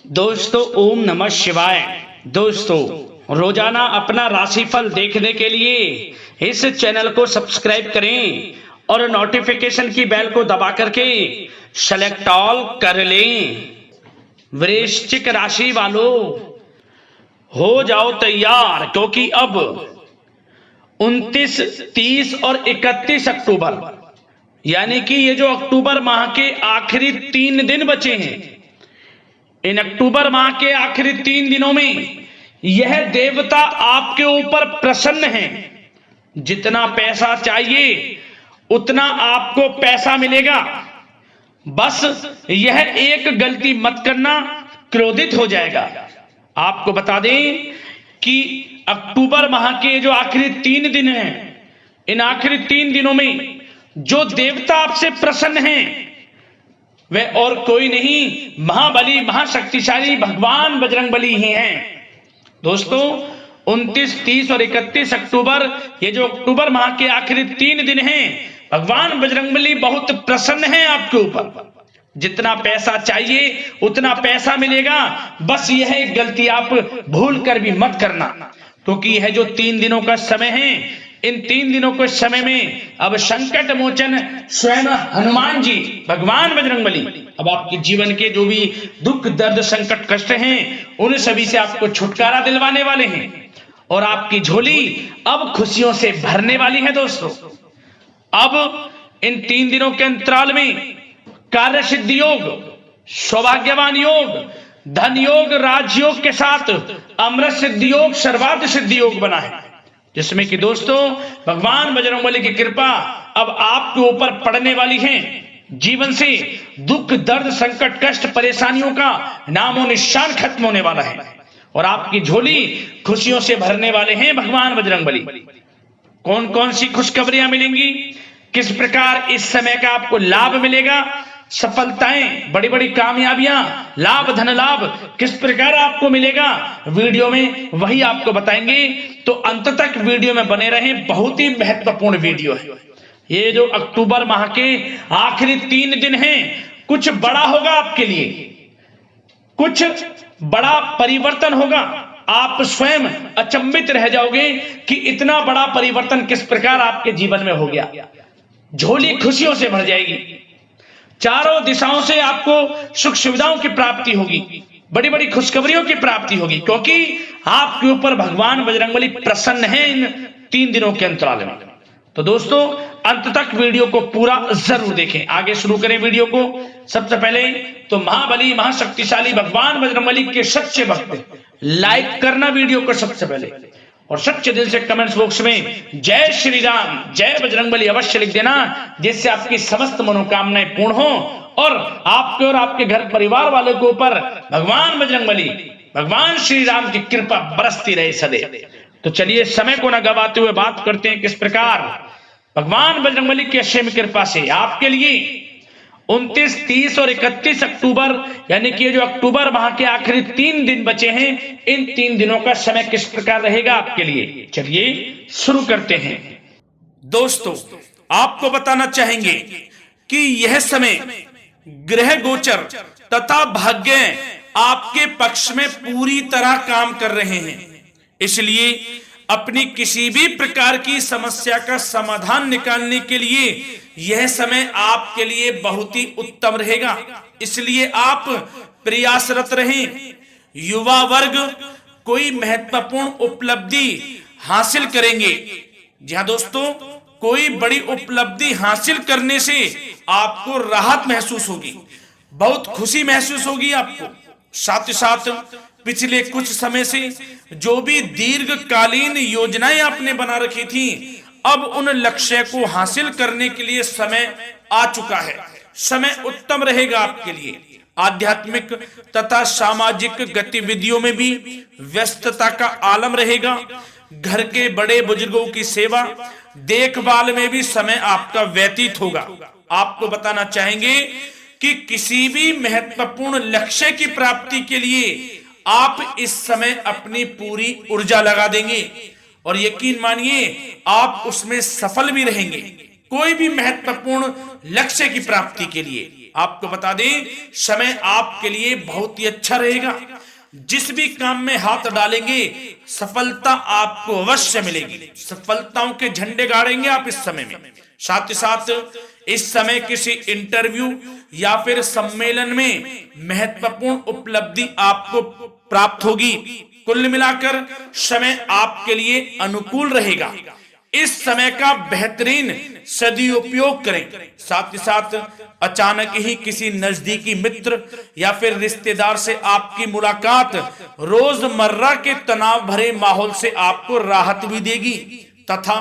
दोस्तों ओम नमः शिवाय। दोस्तों रोजाना अपना राशिफल देखने के लिए इस चैनल को सब्सक्राइब करें और नोटिफिकेशन की बेल को दबा करके सेलेक्ट ऑल कर लें। वृश्चिक राशि वालों हो जाओ तैयार, क्योंकि अब 29, 30 और 31 अक्टूबर यानी कि ये जो अक्टूबर माह के आखिरी 3 दिन बचे हैं, इन अक्टूबर माह के आखिरी 3 दिनों में यह देवता आपके ऊपर प्रसन्न है। जितना पैसा चाहिए उतना आपको पैसा मिलेगा। बस यह एक गलती मत करना, क्रोधित हो जाएगा। आपको बता दें कि अक्टूबर माह के जो आखिरी 3 दिन हैं, इन आखिरी 3 दिनों में जो देवता आपसे प्रसन्न हैं वे और कोई नहीं, महाबली महाशक्तिशाली भगवान बजरंगबली ही हैं। दोस्तों 29, 30 और 31 अक्टूबर, ये जो अक्टूबर माह के आखिरी 3 दिन हैं, भगवान बजरंगबली बहुत प्रसन्न हैं आपके ऊपर। जितना पैसा चाहिए उतना पैसा मिलेगा। बस यह एक गलती आप भूल कर भी मत करना, क्योंकि यह जो 3 दिनों का समय है, इन 3 दिनों के समय में अब संकट मोचन स्वयं हनुमान जी भगवान बजरंगबली अब आपके जीवन के जो भी दुख दर्द संकट कष्ट हैं उन सभी से आपको छुटकारा दिलवाने वाले हैं और आपकी झोली अब खुशियों से भरने वाली है। दोस्तों अब इन 3 दिनों के अंतराल में कार्य सिद्धि योग, सौभाग्यवान योग, धन योग, राजयोग के साथ अमृत सिद्धि योग, सर्वार्थ सिद्धि योग बना है, जिसमें कि दोस्तों भगवान बजरंगबली की कृपा अब आपके ऊपर पड़ने वाली है। जीवन से दुख दर्द संकट कष्ट परेशानियों का नामो निशान खत्म होने वाला है और आपकी झोली खुशियों से भरने वाले हैं भगवान बजरंगबली। कौन कौन सी खुशखबरियां मिलेंगी, किस प्रकार इस समय का आपको लाभ मिलेगा, सफलताएं, बड़ी बड़ी कामयाबियां, लाभ, धन लाभ किस प्रकार आपको मिलेगा, वीडियो में वही आपको बताएंगे। तो अंत तक वीडियो में बने रहें, बहुत ही महत्वपूर्ण वीडियो है। ये जो अक्टूबर माह के आखिरी 3 दिन हैं, कुछ बड़ा होगा आपके लिए, कुछ बड़ा परिवर्तन होगा। आप स्वयं अचंभित रह जाओगे कि इतना बड़ा परिवर्तन किस प्रकार आपके जीवन में हो गया। झोली खुशियों से भर जाएगी, चारों दिशाओं से आपको सुख सुविधाओं की प्राप्ति होगी, बड़ी बड़ी खुशखबरियों की प्राप्ति होगी, क्योंकि आपके ऊपर भगवान बजरंगबली प्रसन्न हैं इन 3 दिनों के अंतराल में। तो दोस्तों अंत तक वीडियो को पूरा जरूर देखें। आगे शुरू करें वीडियो को। सबसे पहले तो महाबली महाशक्तिशाली भगवान बजरंगबली के सच्चे भक्त लाइक करना वीडियो को सबसे पहले, और सच्चे दिल से कमेंट्स बॉक्स में जय श्री राम, जय बजरंगबली अवश्य लिख देना, जिससे आपकी समस्त मनोकामनाएं पूर्ण हो और आपके और आपके घर परिवार वालों के ऊपर भगवान बजरंगबली, भगवान श्री राम की कृपा बरसती रहे सदैव। तो चलिए समय को न गवाते हुए बात करते हैं किस प्रकार भगवान बजरंगबली की असीम कृपा से आपके लिए 29, 30 और 31 अक्टूबर यानी कि जो अक्टूबर माह के आखिरी 3 दिन बचे हैं, इन 3 दिनों का समय किस प्रकार रहेगा आपके लिए, चलिए शुरू करते हैं। दोस्तों आपको बताना चाहेंगे कि यह समय ग्रह गोचर तथा भाग्य आपके पक्ष में पूरी तरह काम कर रहे हैं, इसलिए अपनी किसी भी प्रकार की समस्या का समाधान निकालने के लिए यह समय आपके लिए बहुत ही उत्तम रहेगा। इसलिए आप प्रयासरत रहें। युवा वर्ग कोई महत्वपूर्ण उपलब्धि हासिल करेंगे। जी हाँ दोस्तों, कोई बड़ी उपलब्धि हासिल करने से आपको राहत महसूस होगी, बहुत खुशी महसूस होगी आपको। साथ ही साथ पिछले कुछ समय से जो भी दीर्घकालीन योजनाएं आपने बना रखी थी, अब उन लक्ष्य को हासिल करने के लिए समय आ चुका है। समय उत्तम रहेगा आपके लिए। आध्यात्मिक तथा सामाजिक गतिविधियों में भी व्यस्तता का आलम रहेगा। घर के बड़े बुजुर्गों की सेवा देखभाल में भी समय आपका व्यतीत होगा। आपको बताना चाहेंगे कि किसी भी महत्वपूर्ण लक्ष्य की प्राप्ति के लिए आप इस समय अपनी पूरी ऊर्जा लगा देंगे और यकीन मानिए आप उसमें सफल भी रहेंगे। कोई भी महत्वपूर्ण लक्ष्य की प्राप्ति के लिए आपको बता दें समय आपके लिए बहुत ही अच्छा रहेगा। जिस भी काम में हाथ डालेंगे सफलता आपको अवश्य मिलेगी। सफलताओं के झंडे गाड़ेंगे आप इस समय में। साथ ही साथ इस समय किसी इंटरव्यू या फिर सम्मेलन में महत्वपूर्ण उपलब्धि आपको प्राप्त होगी। कुल मिलाकर समय आपके लिए अनुकूल रहेगा। इस समय का बेहतरीन सदुपयोग करें। साथ ही साथ अचानक ही किसी नजदीकी मित्र या फिर रिश्तेदार से आपकी मुलाकात रोजमर्रा के तनाव भरे माहौल से आपको राहत भी देगी तथा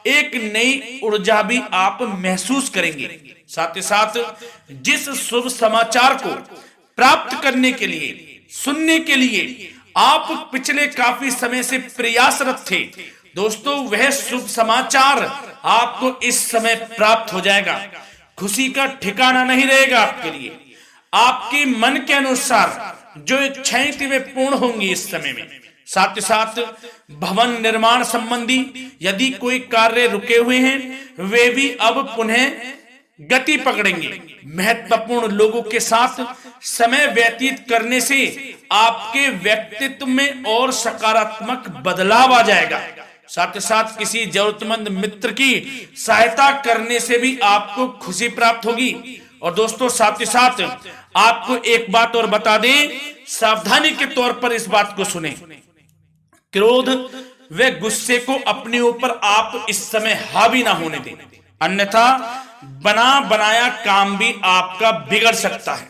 एक नई ऊर्जा भी आप महसूस करेंगे। साथ ही साथ जिस शुभ समाचार को प्राप्त करने के लिए, सुनने के लिए आप पिछले काफी समय से प्रयासरत थे दोस्तों, वह शुभ समाचार आपको इस समय प्राप्त हो जाएगा। खुशी का ठिकाना नहीं रहेगा आपके लिए। आपके मन के अनुसार जो इच्छाएं थी वे पूर्ण होंगी इस समय में। साथ ही साथ भवन निर्माण संबंधी यदि कोई कार्य रुके हुए हैं वे भी अब पुनः गति पकड़ेंगे। महत्वपूर्ण लोगों के साथ समय व्यतीत करने से आपके व्यक्तित्व में और सकारात्मक बदलाव आ जाएगा। साथ ही साथ किसी जरूरतमंद मित्र की सहायता करने से भी आपको खुशी प्राप्त होगी। और दोस्तों साथ ही साथ आपको एक बात और बता दें, सावधानी के तौर पर इस बात को सुने। क्रोध व गुस्से को अपने ऊपर आप इस समय हावी ना होने दें, अन्यथा बना बनाया काम भी आपका बिगड़ सकता है।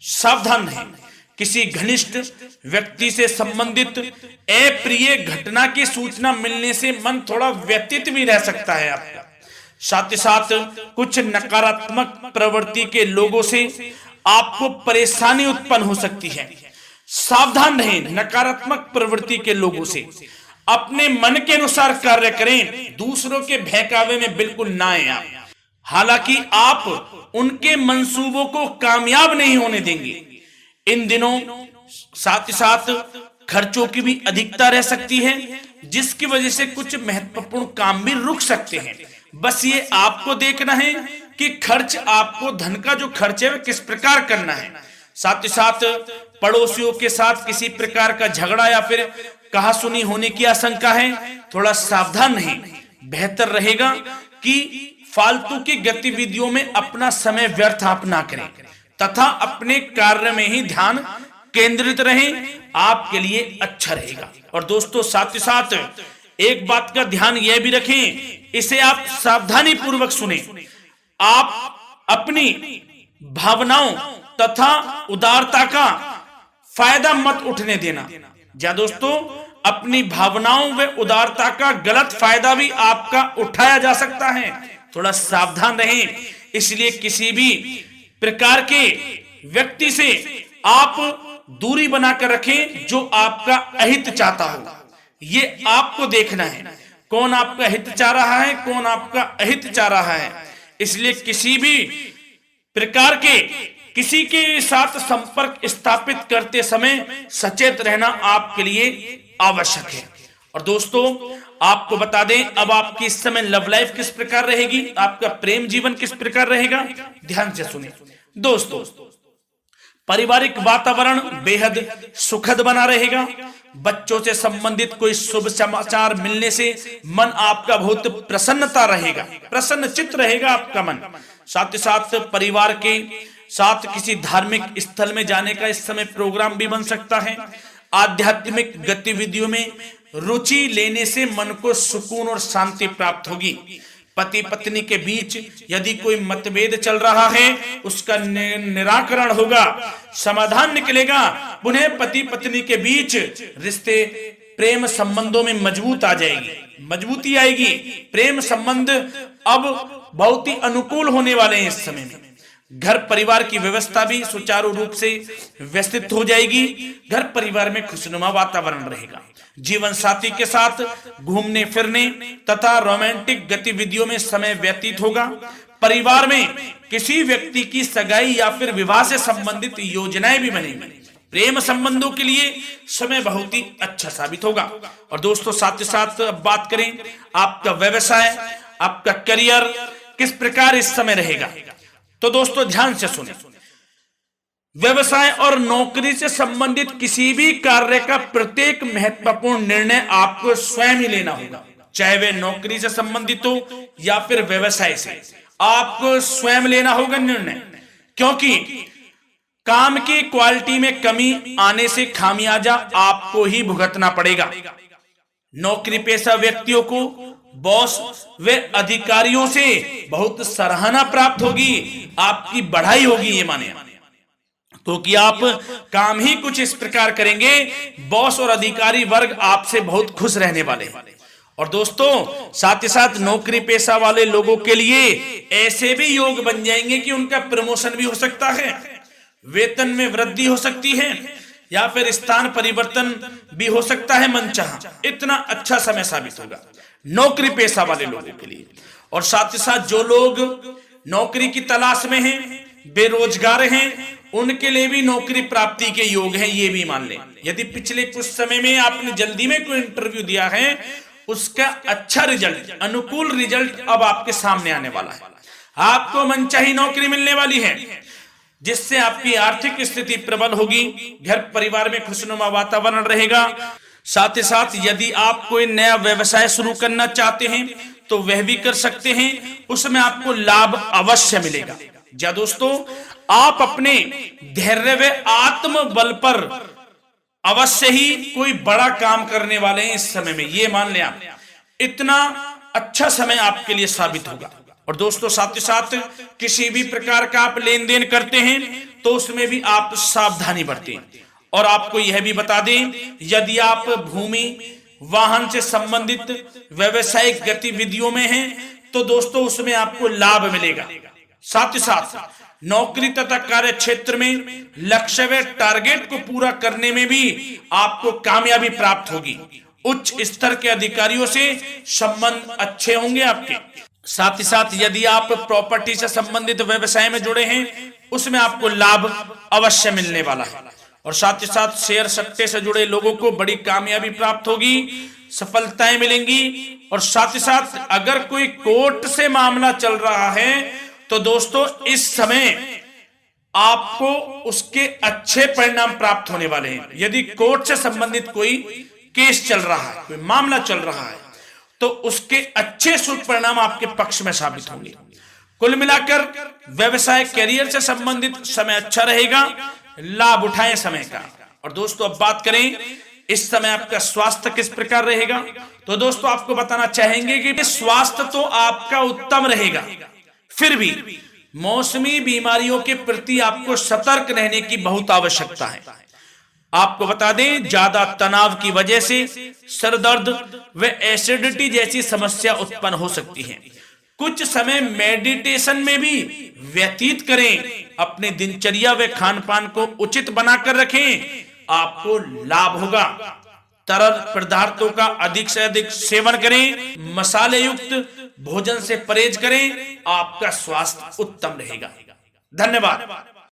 सावधान रहें। किसी घनिष्ठ व्यक्ति से संबंधित अप्रिय घटना की सूचना मिलने से मन थोड़ा व्यतीत भी रह सकता है आपका। साथ ही साथ कुछ नकारात्मक प्रवृत्ति के लोगों से आपको परेशानी उत्पन्न हो सकती है। सावधान रहें नकारात्मक प्रवृत्ति के लोगों से। अपने मन के अनुसार कार्य करें, दूसरों के बहकावे में बिल्कुल ना आए आप। हालांकि आप उनके मंसूबों को कामयाब नहीं होने देंगे। इन दिनों साथ ही साथ खर्चों की भी अधिकता रह सकती है, जिसकी वजह से कुछ महत्वपूर्ण काम भी रुक सकते हैं। बस ये आपको देखना है कि खर्च, आपको धन का जो खर्च है वह किस प्रकार करना है। साथ ही साथ पड़ोसियों के साथ किसी प्रकार का झगड़ा या फिर कहासुनी होने की आशंका है, थोड़ा सावधान रहें। बेहतर रहेगा कि फालतू की गतिविधियों में अपना समय व्यर्थ आप ना करें तथा अपने कार्य में ही ध्यान केंद्रित रहें, आपके लिए अच्छा रहेगा। और दोस्तों साथ ही साथ एक बात का ध्यान यह भी रखें, इसे आप सावधानी पूर्वक सुने। आप अपनी भावनाओं तथा उदारता का फायदा मत उठने देना। जा दोस्तों, अपनी भावनाओं व उदारता का गलत फायदा भी आपका उठाया जा सकता है, थोड़ा सावधान रहें। इसलिए किसी भी प्रकार के व्यक्ति से आप दूरी बनाकर रखें जो आपका अहित चाहता हो। ये आपको देखना है, कौन आपका हित चाह रहा है, कौन आपका अहित चाह रहा है। इसलिए किसी भी प्रकार के किसी के साथ संपर्क स्थापित करते समय सचेत रहना आपके लिए आवश्यक है। और दोस्तों आपको बता दें, अब आपकी इस समय लव लाइफ किस प्रकार रहेगी, आपका प्रेम जीवन किस प्रकार रहेगा, ध्यान से सुनिए। दोस्तों पारिवारिक वातावरण बेहद सुखद बना रहेगा। बच्चों से संबंधित कोई शुभ समाचार मिलने से मन आपका बहुत प्रसन्नता रहेगा, प्रसन्न चित्त रहेगा आपका मन। साथ ही साथ परिवार के साथ किसी धार्मिक स्थल में जाने का इस समय प्रोग्राम भी बन सकता है। आध्यात्मिक गतिविधियों में रुचि लेने से मन को सुकून और शांति प्राप्त होगी। पति पत्नी के बीच यदि कोई मतभेद चल रहा है उसका निराकरण होगा, समाधान निकलेगा। पुनः पति पत्नी के बीच रिश्ते प्रेम संबंधों में मजबूत आ जाएगी, मजबूती आएगी। प्रेम संबंध अब बहुत ही अनुकूल होने वाले हैं इस समय में। घर परिवार की व्यवस्था भी सुचारू रूप से व्यवस्थित हो जाएगी। घर परिवार में खुशनुमा वातावरण रहेगा। जीवन साथी के साथ घूमने फिरने तथा रोमांटिक गतिविधियों में समय व्यतीत होगा। परिवार में किसी व्यक्ति की सगाई या फिर विवाह से संबंधित योजनाएं भी बनेंगी। प्रेम संबंधों के लिए समय बहुत ही अच्छा साबित होगा। और दोस्तों साथ ही साथ अब बात करें आपका व्यवसाय, आपका करियर किस प्रकार इस समय रहेगा। तो दोस्तों ध्यान से सुने, व्यवसाय और नौकरी से संबंधित किसी भी कार्य का प्रत्येक महत्वपूर्ण निर्णय आपको स्वयं ही लेना होगा, चाहे वे नौकरी से संबंधित हो या फिर व्यवसाय से। आपको स्वयं लेना होगा निर्णय, क्योंकि काम की क्वालिटी में कमी आने से खामियाजा आपको ही भुगतना पड़ेगा। नौकरी पेशा व्यक्तियों को बॉस व अधिकारियों से बहुत सराहना प्राप्त होगी, आपकी बढ़ाई होगी, ये माने, क्योंकि आप काम ही कुछ इस प्रकार करेंगे, बॉस और अधिकारी वर्ग आपसे बहुत खुश रहने वाले हैं। और दोस्तों साथ ही साथ नौकरी पेशा वाले लोगों के लिए ऐसे भी योग बन जाएंगे कि उनका प्रमोशन भी हो सकता है, वेतन में वृद्धि हो सकती है, या फिर स्थान परिवर्तन भी हो सकता है मनचाहा। इतना अच्छा समय साबित होगा नौकरी पेशा वाले लोगों के लिए। और साथ ही साथ जो लोग नौकरी की तलाश में हैं, बेरोजगार हैं, उनके लिए भी नौकरी प्राप्ति के योग हैं, ये भी मान लें। यदि पिछले कुछ समय में आपने जल्दी में कोई इंटरव्यू दिया है, उसका अच्छा रिजल्ट, अनुकूल रिजल्ट अब आपके सामने आने वाला है। आपको मनचाही नौकरी मिलने वाली है, जिससे आपकी आर्थिक स्थिति प्रबल होगी, घर परिवार में खुशनुमा वातावरण रहेगा। साथ ही साथ यदि आप कोई नया व्यवसाय शुरू करना चाहते हैं तो वह भी कर सकते हैं, उसमें आपको लाभ अवश्य मिलेगा। जा दोस्तों, आप अपने धैर्य व आत्मबल पर अवश्य ही कोई बड़ा काम करने वाले हैं इस समय में, ये मान लें आप। इतना अच्छा समय आपके लिए साबित होगा। और दोस्तों साथ ही साथ किसी भी प्रकार का आप लेन देन करते हैं तो उसमें भी आप सावधानी बरतें। और आपको यह भी बता दें, यदि आप भूमि वाहन से संबंधित व्यावसायिक गतिविधियों में हैं तो दोस्तों उसमें आपको लाभ मिलेगा। साथ ही साथ नौकरी तथा कार्य क्षेत्र में लक्ष्य व टारगेट को पूरा करने में भी आपको कामयाबी प्राप्त होगी। उच्च स्तर के अधिकारियों से संबंध अच्छे होंगे आपके। साथ ही साथ यदि आप प्रॉपर्टी से संबंधित व्यवसाय में जुड़े हैं, उसमें आपको लाभ अवश्य मिलने वाला है। और साथ ही साथ शेयर सट्टे से जुड़े लोगों को बड़ी कामयाबी प्राप्त होगी, सफलताएं मिलेंगी। और साथ ही साथ अगर कोई कोर्ट से मामला चल रहा है तो दोस्तों इस समय आपको उसके अच्छे परिणाम प्राप्त होने वाले हैं। यदि कोर्ट से संबंधित कोई केस चल रहा है, कोई मामला चल रहा है, तो उसके अच्छे शुभ परिणाम आपके पक्ष में साबित होंगे। कुल मिलाकर व्यवसाय कैरियर से संबंधित समय अच्छा रहेगा, लाभ उठाएं समय का। और दोस्तों अब बात करें इस समय आपका स्वास्थ्य किस प्रकार रहेगा, तो दोस्तों आपको बताना चाहेंगे कि स्वास्थ्य तो आपका उत्तम रहेगा, फिर भी मौसमी बीमारियों के प्रति आपको सतर्क रहने की बहुत आवश्यकता है। आपको बता दें, ज्यादा तनाव की वजह से सर दर्द व एसिडिटी जैसी समस्या उत्पन्न हो सकती है। कुछ समय मेडिटेशन में भी व्यतीत करें, अपने दिनचर्या व खान पान को उचित बनाकर रखें, आपको लाभ होगा। तरल पदार्थों का अधिक से अधिक सेवन करें, मसाले युक्त भोजन से परहेज करें, आपका स्वास्थ्य उत्तम रहेगा। धन्यवाद।